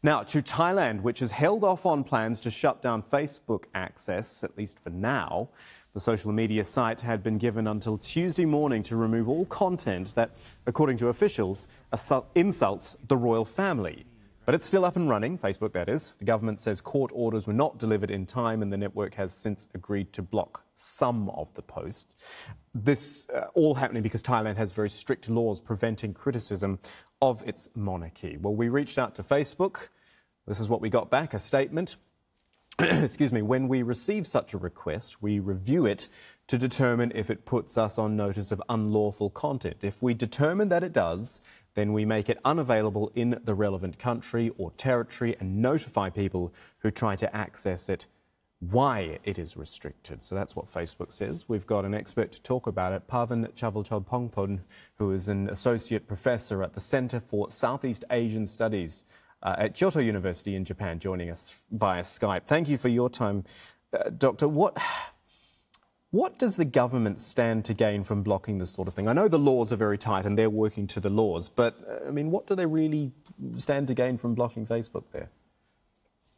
Now to Thailand, which has held off on plans to shut down Facebook access, at least for now. The social media site had been given until Tuesday morning to remove all content that, according to officials, insults the royal family. But it's still up and running, Facebook that is. The government says court orders were not delivered in time and the network has since agreed to block some of the posts. This all happening because Thailand has very strict laws preventing criticism of its monarchy. Well, we reached out to Facebook. This is what we got back, a statement. Excuse me, when we receive such a request, we review it to determine if it puts us on notice of unlawful content. If we determine that it does, then we make it unavailable in the relevant country or territory and notify people who try to access it why it is restricted. So that's what Facebook says. We've got an expert to talk about it, Pavan Chavalchol-Pongpon, who is an associate professor at the Centre for Southeast Asian Studies at Kyoto University in Japan, joining us via Skype. Thank you for your time, Doctor. What does the government stand to gain from blocking this sort of thing? I know the laws are very tight and they're working to the laws, but, I mean, what do they really stand to gain from blocking Facebook there?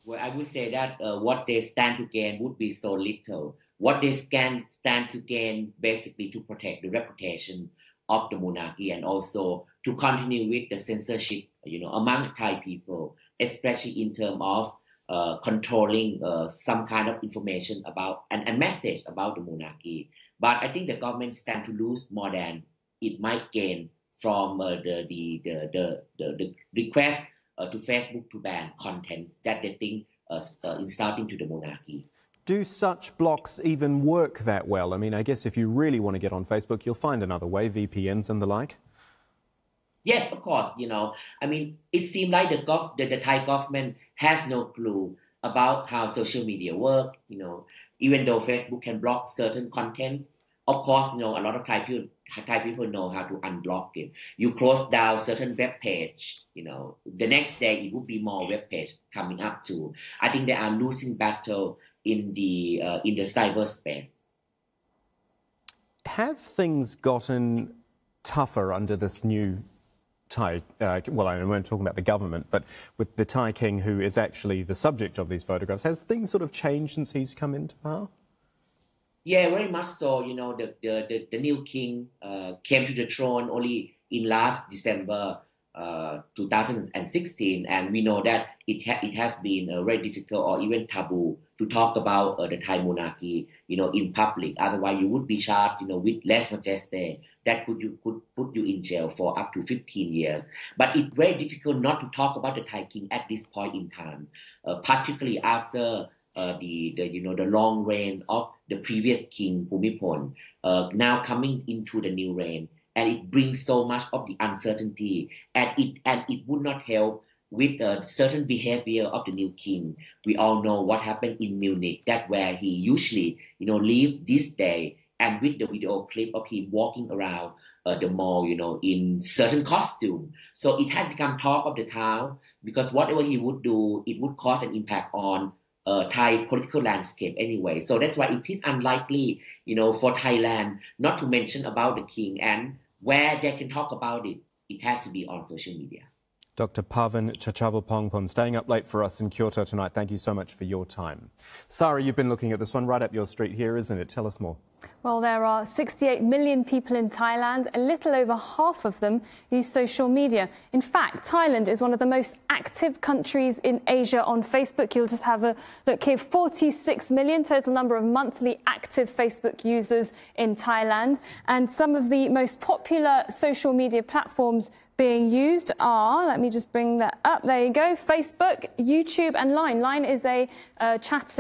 Well, I would say that what they stand to gain would be so little. What they stand to gain basically to protect the reputation of the monarchy and also to continue with the censorship, among Thai people, especially in terms of controlling some kind of information about and message about the monarchy. But I think the government stands to lose more than it might gain from the request to Facebook to ban contents that they think insulting to the monarchy. Do such blocks even work that well? I mean, I guess if you really want to get on Facebook, you'll find another way, VPNs and the like. Yes, of course. I mean, it seems like the Thai government has no clue about how social media work. Even though Facebook can block certain contents, of course, a lot of Thai people know how to unblock it. You close down certain web page, the next day it would be more web page coming up too. I think they are losing battle in the cyberspace. Have things gotten tougher under this new Thai, well, I won't talk about the government, but with the Thai king who is actually the subject of these photographs, has things sort of changed since he's come into power? Yeah, very much so. The new king came to the throne only in last December 2016, and we know that it has been very difficult or even taboo to talk about the Thai monarchy, in public. Otherwise, you would be charged, with lèse majesté that could put you in jail for up to 15 years. But it's very difficult not to talk about the Thai king at this point in time, particularly after the long reign of the previous king Bhumibol, now coming into the new reign, and it brings so much of the uncertainty, and it would not help with certain behavior of the new king. We all know what happened in Munich, that where he usually live this day, and with the video clip of him walking around the mall, in certain costume. So it has become talk of the town because whatever he would do, it would cause an impact on Thai political landscape anyway. So that's why it is unlikely, for Thailand not to mention about the king, and where they can talk about it, it has to be on social media. Dr. Pavan Chavalchol-Pongpon, staying up late for us in Kyoto tonight. Thank you so much for your time. Sarah, you've been looking at this one right up your street here, isn't it? Tell us more. Well, there are 68 million people in Thailand. A little over half of them use social media. In fact, Thailand is one of the most active countries in Asia on Facebook. You'll just have a look here. 46 million total number of monthly active Facebook users in Thailand. And some of the most popular social media platforms being used are, let me just bring that up, there you go, Facebook, YouTube and Line. Line is a chat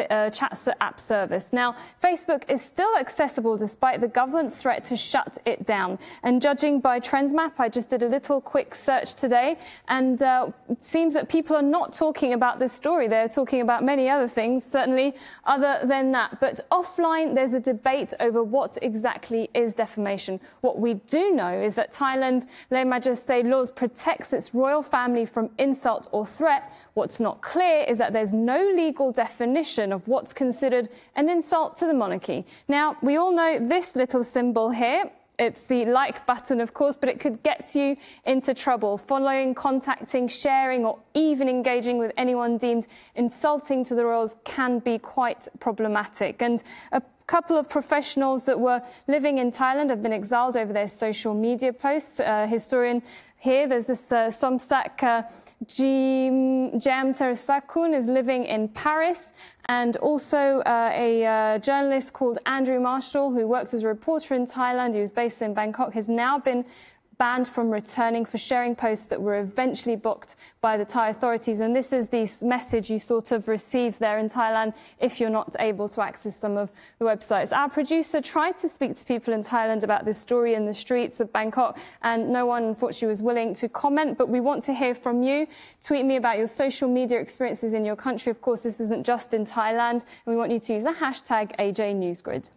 app service. Now, Facebook is still accessible despite the government's threat to shut it down. And judging by TrendsMap, I just did a little quick search today, and it seems that people are not talking about this story. They're talking about many other things, certainly other than that. But offline, there's a debate over what exactly is defamation. What we do know is that Thailand's lèse majesté laws protects its royal family from insult or threat. What's not clear is that there's no legal definition of what's considered an insult to the monarchy. Now, we all know this little symbol here. It's the like button, of course, but it could get you into trouble. Following, contacting, sharing, or even engaging with anyone deemed insulting to the royals can be quite problematic. And a couple of professionals that were living in Thailand have been exiled over their social media posts. Historian here, there's this Somsak Jam Teresakun is living in Paris, and also a journalist called Andrew Marshall, who works as a reporter in Thailand, who's based in Bangkok, has now been banned from returning for sharing posts that were eventually blocked by the Thai authorities. And this is the message you sort of receive there in Thailand if you're not able to access some of the websites. Our producer tried to speak to people in Thailand about this story in the streets of Bangkok, and no one, unfortunately, was willing to comment. But we want to hear from you. Tweet me about your social media experiences in your country. Of course, this isn't just in Thailand, and we want you to use the hashtag AJ Newsgrid.